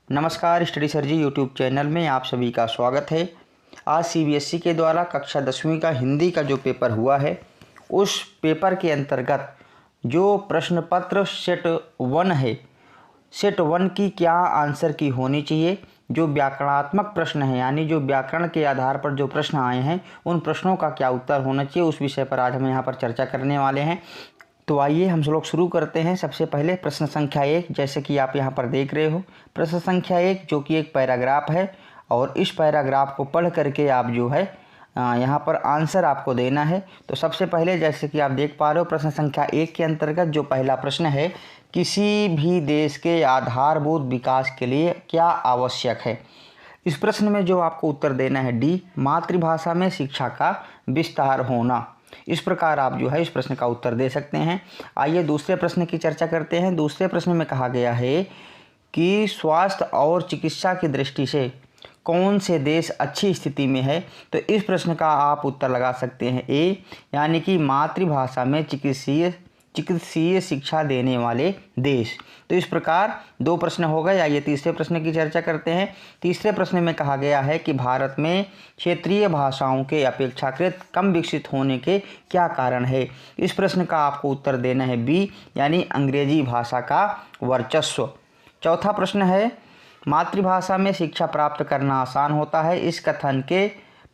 नमस्कार, study sir जी YouTube channel में आप सभी का स्वागत है। आज सीबीएसई के द्वारा कक्षा 10वीं का हिंदी का जो पेपर हुआ है, उस पेपर के अंतर्गत जो प्रश्न पत्र सेट 1 है, सेट 1 की क्या आंसर की होनी चाहिए, जो व्याकरणात्मक प्रश्न है यानी जो व्याकरण के आधार पर जो प्रश्न आए हैं उन प्रश्नों का क्या उत्तर होना चाहिए, उस विषय पर आज हम यहाँ पर चर्चा करने वाले हैं। तो आइए हम लोग शुरू करते हैं। सबसे पहले प्रश्न संख्या 1, जैसे कि आप यहाँ पर देख रहे हो प्रश्न संख्या 1, जो कि एक पैराग्राफ है और इस पैराग्राफ को पढ़ करके आप जो है यहाँ पर आंसर आपको देना है। तो सबसे पहले जैसे कि आप देख पा रहे हो प्रश्न संख्या 1 के अंतर्गत जो पहला प्रश्न है, किसी भी देश के आधारभूत विकास के लिए क्या आवश्यक है। इस प्रश्न में जो आपको उत्तर देना है डी, मातृभाषा में शिक्षा का विस्तार होना। इस प्रकार आप जो है इस प्रश्न का उत्तर दे सकते हैं। आइए दूसरे प्रश्न की चर्चा करते हैं। दूसरे प्रश्न में कहा गया है कि स्वास्थ्य और चिकित्सा की दृष्टि से कौन से देश अच्छी स्थिति में है। तो इस प्रश्न का आप उत्तर लगा सकते हैं ए, यानी कि मातृभाषा में चिकित्सीय शिक्षा देने वाले देश। तो इस प्रकार दो प्रश्न हो गए। आइए तीसरे प्रश्न की चर्चा करते हैं। तीसरे प्रश्न में कहा गया है कि भारत में क्षेत्रीय भाषाओं के अपेक्षाकृत कम विकसित होने के क्या कारण है। इस प्रश्न का आपको उत्तर देना है बी, यानी अंग्रेजी भाषा का वर्चस्व। चौथा प्रश्न है, मातृभाषा में शिक्षा प्राप्त करना आसान होता है, इस कथन के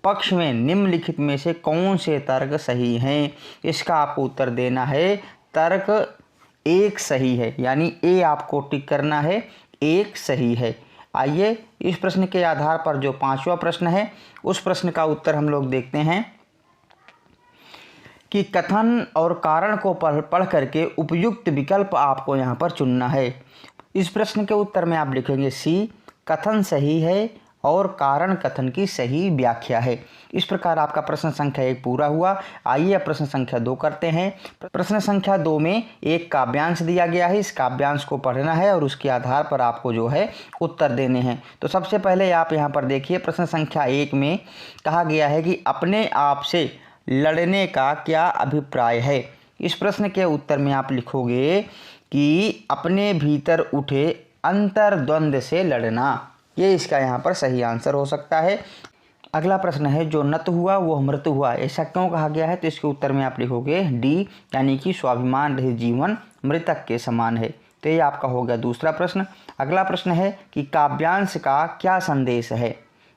पक्ष में निम्नलिखित में से कौन से तर्क सही हैं। इसका आपको उत्तर देना है तर्क 1 सही है, यानी ए आपको टिक करना है, 1 सही है। आइए इस प्रश्न के आधार पर जो पांचवा प्रश्न है उस प्रश्न का उत्तर हम लोग देखते हैं कि कथन और कारण को पढ़ करके उपयुक्त विकल्प आपको यहाँ पर चुनना है। इस प्रश्न के उत्तर में आप लिखेंगे सी, कथन सही है और कारण कथन की सही व्याख्या है। इस प्रकार आपका प्रश्न संख्या 1 पूरा हुआ। आइए अब प्रश्न संख्या 2 करते हैं। प्रश्न संख्या 2 में एक काव्यांश दिया गया है, इस काव्यांश को पढ़ना है और उसके आधार पर आपको जो है उत्तर देने हैं। तो सबसे पहले आप यहाँ पर देखिए प्रश्न संख्या 1 में कहा गया है कि अपने आप से लड़ने का क्या अभिप्राय है। इस प्रश्न के उत्तर में आप लिखोगे कि अपने भीतर उठे अंतर्द्वंद से लड़ना, ये इसका यहाँ पर सही आंसर हो सकता है। अगला प्रश्न है, जो नत हुआ वह मृत हुआ, ऐसा क्यों कहा गया है। तो इसके उत्तर में आप लिखोगे डी, यानी कि स्वाभिमान रहित जीवन मृतक के समान है। तो ये आपका हो गया दूसरा प्रश्न। अगला प्रश्न है कि काव्यांश का क्या संदेश है,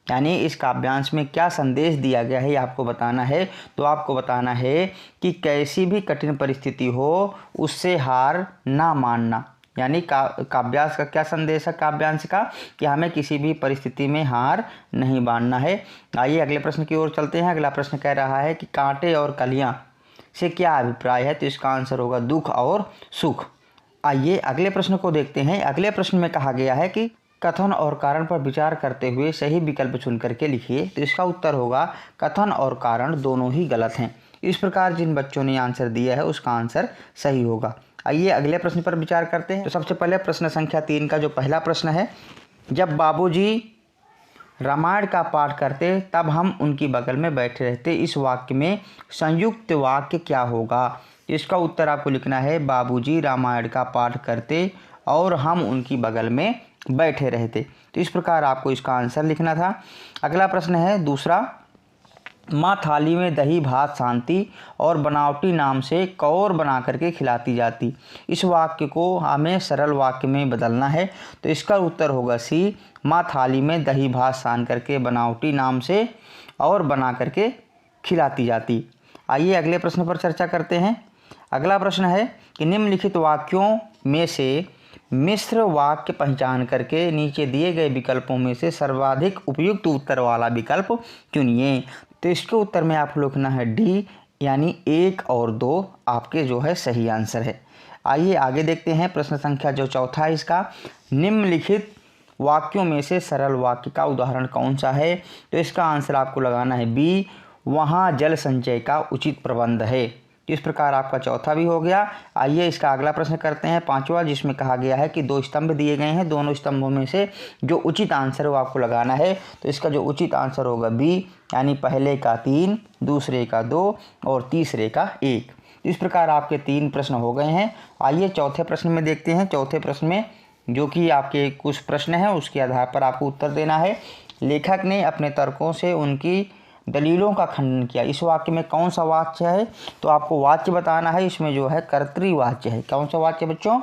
यानी इस काव्यांश में क्या संदेश दिया गया है, ये आपको बताना है। तो आपको बताना है कि कैसी भी कठिन परिस्थिति हो उससे हार ना मानना, यानी काव्यांश का क्या संदेश है काव्यांश का, कि हमें किसी भी परिस्थिति में हार नहीं मानना है। आइए अगले प्रश्न की ओर चलते हैं। अगला प्रश्न कह रहा है कि कांटे और कलियां से क्या अभिप्राय है। तो इसका आंसर होगा दुख और सुख। आइए अगले प्रश्न को देखते हैं। अगले प्रश्न में कहा गया है कि कथन और कारण पर विचार करते हुए सही विकल्प चुन करके लिखिए। तो इसका उत्तर होगा कथन और कारण दोनों ही गलत हैं। इस प्रकार जिन बच्चों ने आंसर दिया है उसका आंसर सही होगा। आइए अगले प्रश्न पर विचार करते हैं। तो सबसे पहले प्रश्न संख्या 3 का जो पहला प्रश्न है, जब बाबूजी रामायण का पाठ करते तब हम उनकी बगल में बैठे रहते, इस वाक्य में संयुक्त वाक्य क्या होगा। इसका उत्तर आपको लिखना है बाबूजी रामायण का पाठ करते और हम उनकी बगल में बैठे रहते। तो इस प्रकार आपको इसका आंसर लिखना था। अगला प्रश्न है दूसरा, माँ थाली में दही भात शांति और बनावटी नाम से कौर बना करके खिलाती जाती, इस वाक्य को हमें सरल वाक्य में बदलना है। तो इसका उत्तर होगा सी, माँ थाली में दही भात सान करके बनावटी नाम से और बना करके खिलाती जाती। आइए अगले प्रश्न पर चर्चा करते हैं। अगला प्रश्न है कि निम्नलिखित वाक्यों में से मिश्र वाक्य पहचान करके नीचे दिए गए विकल्पों में से सर्वाधिक उपयुक्त उत्तर वाला विकल्प चुनिए। तो इसके उत्तर में आप लिखना है डी, यानी 1 और 2 आपके जो है सही आंसर है। आइए आगे देखते हैं। प्रश्न संख्या जो चौथा है इसका, निम्नलिखित वाक्यों में से सरल वाक्य का उदाहरण कौन सा है। तो इसका आंसर आपको लगाना है बी, वहाँ जल संचय का उचित प्रबंध है। इस प्रकार आपका चौथा भी हो गया। आइए इसका अगला प्रश्न करते हैं, पांचवा, जिसमें कहा गया है कि 2 स्तंभ दिए गए हैं, दोनों स्तंभों में से जो उचित आंसर है वो आपको लगाना है। तो इसका जो उचित आंसर होगा बी, यानी पहले का 3, दूसरे का 2 और तीसरे का 1। इस प्रकार आपके 3 प्रश्न हो गए हैं। आइए चौथे प्रश्न में देखते हैं। चौथे प्रश्न में जो कि आपके कुछ प्रश्न हैं उसके आधार पर आपको उत्तर देना है। लेखक ने अपने तर्कों से उनकी दलीलों का खंडन किया। इस वाक्य में कौन सा वाक्य है, तो आपको वाक्य बताना है। इसमें जो है कर्तृवाच्य है। कौन सा वाक्य बच्चों?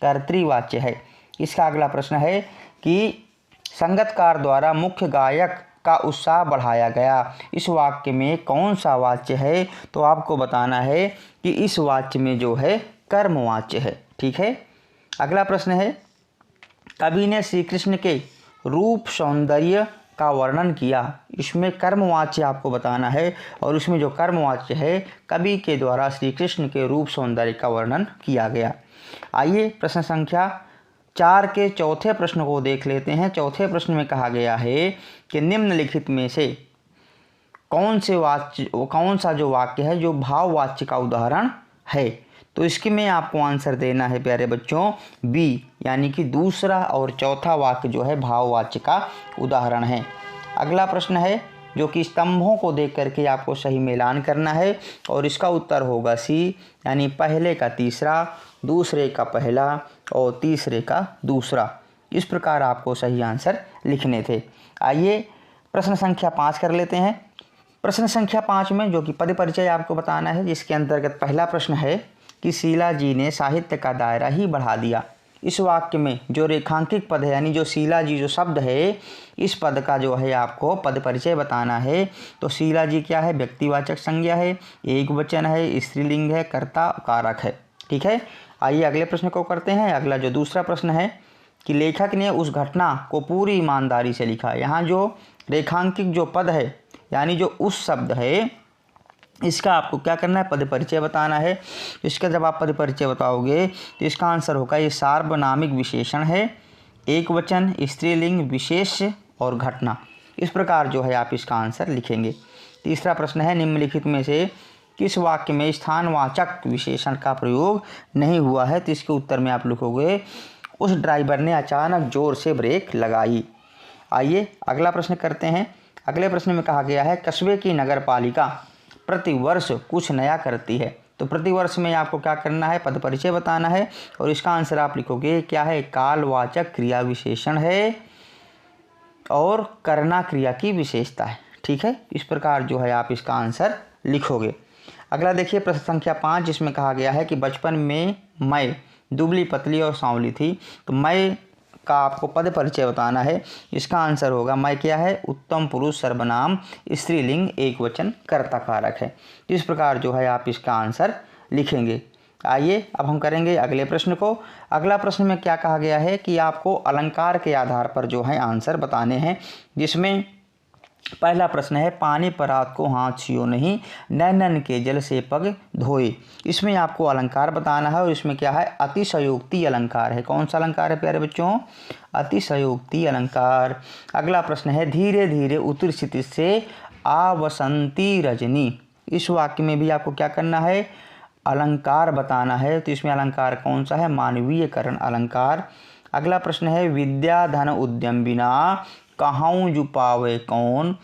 कर्तृवाच्य है। इसका अगला प्रश्न है कि संगीतकार द्वारा मुख्य गायक का उत्साह बढ़ाया गया। इस वाक्य में कौन सा वाच्य है, तो आपको बताना है कि इस वाच्य में जो है कर्मवाच्य है। ठीक है। अगला प्रश्न है, कवि ने श्री कृष्ण के रूप सौंदर्य का वर्णन किया। इसमें कर्मवाच्य आपको बताना है और उसमें जो कर्मवाच्य है कवि के द्वारा श्री कृष्ण के रूप सौंदर्य का वर्णन किया गया। आइए प्रश्न संख्या 4 के चौथे प्रश्न को देख लेते हैं। चौथे प्रश्न में कहा गया है कि निम्नलिखित में से कौन सा जो वाक्य है जो भाववाच्य का उदाहरण है, तो इसके में आपको आंसर देना है प्यारे बच्चों बी, यानी कि दूसरा और चौथा वाक्य जो है भाववाच्य का उदाहरण है। अगला प्रश्न है जो कि स्तंभों को देख करके आपको सही मिलान करना है और इसका उत्तर होगा सी, यानी पहले का तीसरा, दूसरे का पहला और तीसरे का दूसरा। इस प्रकार आपको सही आंसर लिखने थे। आइए प्रश्न संख्या 5 कर लेते हैं। प्रश्न संख्या 5 में जो कि पद परिचय आपको बताना है, जिसके अंतर्गत पहला प्रश्न है कि शीला जी ने साहित्य का दायरा ही बढ़ा दिया। इस वाक्य में जो रेखांकित पद है, यानी जो शीला जी जो शब्द है, इस पद का जो है आपको पद परिचय बताना है। तो शीला जी क्या है? व्यक्तिवाचक संज्ञा है, एक वचन है, स्त्रीलिंग है, कर्ता कारक है। ठीक है। आइए अगले प्रश्न को करते हैं। अगला जो दूसरा प्रश्न है कि लेखक ने उस घटना को पूरी ईमानदारी से लिखा। यहाँ जो रेखांकित जो पद है, यानी जो उस शब्द है, इसका आपको क्या करना है? पद परिचय बताना है। इसका जब आप पद परिचय बताओगे तो इसका आंसर होगा ये सार्वनामिक विशेषण है, एक वचन, स्त्रीलिंग, विशेष और घटना। इस प्रकार जो है आप इसका आंसर लिखेंगे। तीसरा प्रश्न है निम्नलिखित में से किस वाक्य में स्थानवाचक विशेषण का प्रयोग नहीं हुआ है, तो इसके उत्तर में आप लिखोगे उस ड्राइवर ने अचानक जोर से ब्रेक लगाई। आइए अगला प्रश्न करते हैं। अगले प्रश्न में कहा गया है कस्बे की नगर पालिका प्रतिवर्ष कुछ नया करती है। तो प्रतिवर्ष में आपको क्या करना है? पद परिचय बताना है और इसका आंसर आप लिखोगे क्या है? कालवाचक क्रिया विशेषण है और करना क्रिया की विशेषता है। ठीक है। इस प्रकार जो है आप इसका आंसर लिखोगे। अगला देखिए प्रश्न संख्या 5, जिसमें कहा गया है कि बचपन में मैं दुबली पतली और सांवली थी। तो मैं का आपको पद परिचय बताना है। इसका आंसर होगा मैं क्या है? उत्तम पुरुष सर्वनाम, स्त्रीलिंग, एक वचन, कर्ता कारक है। इस प्रकार जो है आप इसका आंसर लिखेंगे। आइए अब हम करेंगे अगले प्रश्न को। अगला प्रश्न में क्या कहा गया है कि आपको अलंकार के आधार पर जो है आंसर बताने हैं, जिसमें पहला प्रश्न है पानी परात को हाथ छियो नहीं, नैनन के जल से पग धोए। इसमें आपको अलंकार बताना है और इसमें क्या है? अतिशयोक्ति अलंकार है। कौन सा अलंकार है प्यारे बच्चों? अतिशयोक्ति अलंकार। अगला प्रश्न है धीरे धीरे उत्तरी क्षितिज से आवसंती रजनी। इस वाक्य में भी आपको क्या करना है? अलंकार बताना है। तो इसमें अलंकार कौन सा है? मानवीयकरण अलंकार। अगला प्रश्न है विद्या धन उद्यम बिना कहाऊँ जु पावे कौन,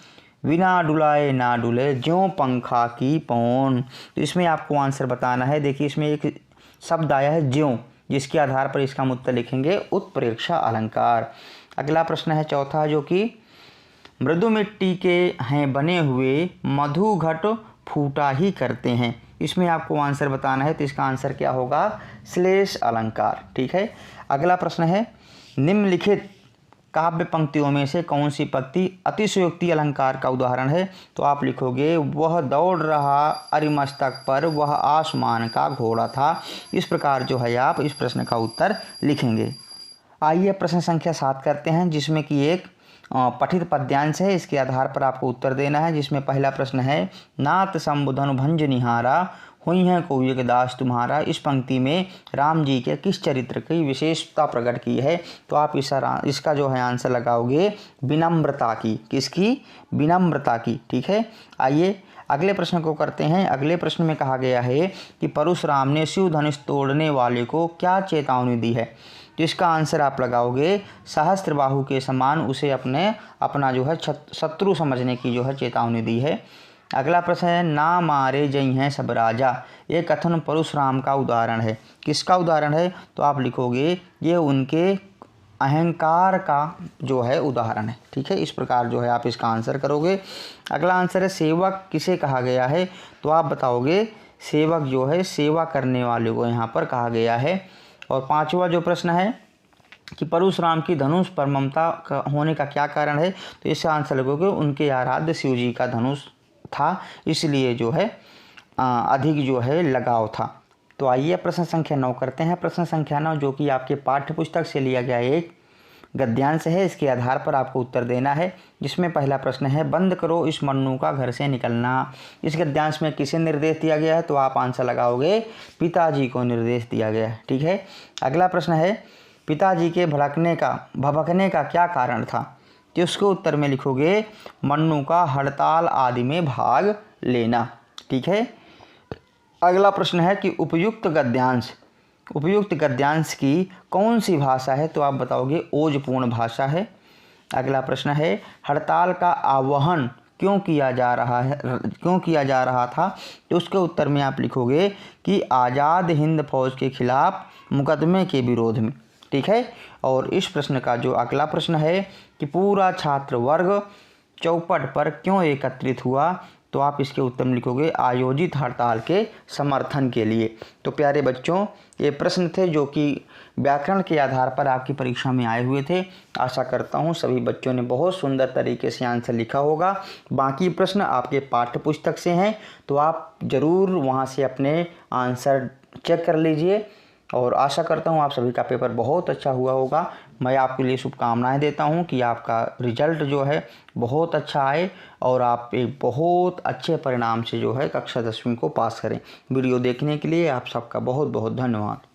बिना डुलाए ना डुले ज्यों पंखा की पौन। तो इसमें आपको आंसर बताना है। देखिए इसमें एक शब्द आया है ज्यों, जिसके आधार पर इसका उत्तर लिखेंगे उत्प्रेक्षा अलंकार। अगला प्रश्न है चौथा, जो कि मृदु मिट्टी के हैं बने हुए मधु घट फूटा ही करते हैं। इसमें आपको आंसर बताना है। तो इसका आंसर क्या होगा? श्लेष अलंकार। ठीक है। अगला प्रश्न है निम्नलिखित काव्य पंक्तियों में से कौन सी पंक्ति अतिशयोक्ति अलंकार का उदाहरण है? तो आप लिखोगे वह दौड़ रहा अरिमस्तक पर, वह आसमान का घोड़ा था। इस प्रकार जो है आप इस प्रश्न का उत्तर लिखेंगे। आइए प्रश्न संख्या 7 करते हैं, जिसमें कि एक पठित पद्यांश है। इसके आधार पर आपको उत्तर देना है। जिसमें पहला प्रश्न है नाथ संबुधन भंज निहारा, हुई है को एक दास तुम्हारा। इस पंक्ति में राम जी के किस चरित्र की विशेषता प्रकट की है? तो आप इसका जो है आंसर लगाओगे विनम्रता की। किसकी? विनम्रता की। ठीक है। आइए अगले प्रश्न को करते हैं। अगले प्रश्न में कहा गया है कि परशुराम ने शिव धनुष तोड़ने वाले को क्या चेतावनी दी है? जिसका आंसर आप लगाओगे सहस्त्रबाहु के समान उसे अपना जो है शत्रु समझने की जो है चेतावनी दी है। अगला प्रश्न है ना मारे जई हैं सब राजा। ये कथन परशुराम का उदाहरण है। किसका उदाहरण है? तो आप लिखोगे ये उनके अहंकार का जो है उदाहरण है। ठीक है, इस प्रकार जो है आप इसका आंसर करोगे। अगला आंसर है सेवक किसे कहा गया है, तो आप बताओगे सेवक जो है सेवा करने वाले को यहाँ पर कहा गया है। और 5वां जो प्रश्न है कि परशुराम की धनुष पर ममता होने का क्या कारण है, तो इसका आंसर लगोगे उनके आराध्य शिव जी का धनुष था, इसलिए जो है अधिक जो है लगाव था। तो आइए प्रश्न संख्या 9 करते हैं। प्रश्न संख्या 9 जो कि आपके पाठ्य पुस्तक से लिया गया एक गद्यांश है, इसके आधार पर आपको उत्तर देना है। जिसमें पहला प्रश्न है बंद करो इस मन्नू का घर से निकलना। इस गद्यांश में किसे निर्देश दिया गया है, तो आप आंसर लगाओगे पिताजी को निर्देश दिया गया है। ठीक है, अगला प्रश्न है पिताजी के भभकने का क्या कारण था, तो उसके उत्तर में लिखोगे मन्नू का हड़ताल आदि में भाग लेना। ठीक है, अगला प्रश्न है कि उपयुक्त गद्यांश की कौन सी भाषा है, तो आप बताओगे ओजपूर्ण भाषा है। अगला प्रश्न है हड़ताल का आह्वान क्यों किया जा रहा था, तो उसके उत्तर में आप लिखोगे कि आज़ाद हिंद फौज के खिलाफ मुकदमे के विरोध में। ठीक है, और इस प्रश्न का जो अगला प्रश्न है कि पूरा छात्र वर्ग चौपट पर क्यों एकत्रित हुआ, तो आप इसके उत्तर में लिखोगे आयोजित हड़ताल के समर्थन के लिए। तो प्यारे बच्चों, ये प्रश्न थे जो कि व्याकरण के आधार पर आपकी परीक्षा में आए हुए थे। आशा करता हूँ सभी बच्चों ने बहुत सुंदर तरीके से आंसर लिखा होगा। बाकी प्रश्न आपके पाठ्य पुस्तक से हैं, तो आप ज़रूर वहाँ से अपने आंसर चेक कर लीजिए। और आशा करता हूँ आप सभी का पेपर बहुत अच्छा हुआ होगा। मैं आपके लिए शुभकामनाएं देता हूँ कि आपका रिजल्ट जो है बहुत अच्छा आए और आप एक बहुत अच्छे परिणाम से जो है कक्षा 10वीं को पास करें। वीडियो देखने के लिए आप सबका बहुत बहुत धन्यवाद।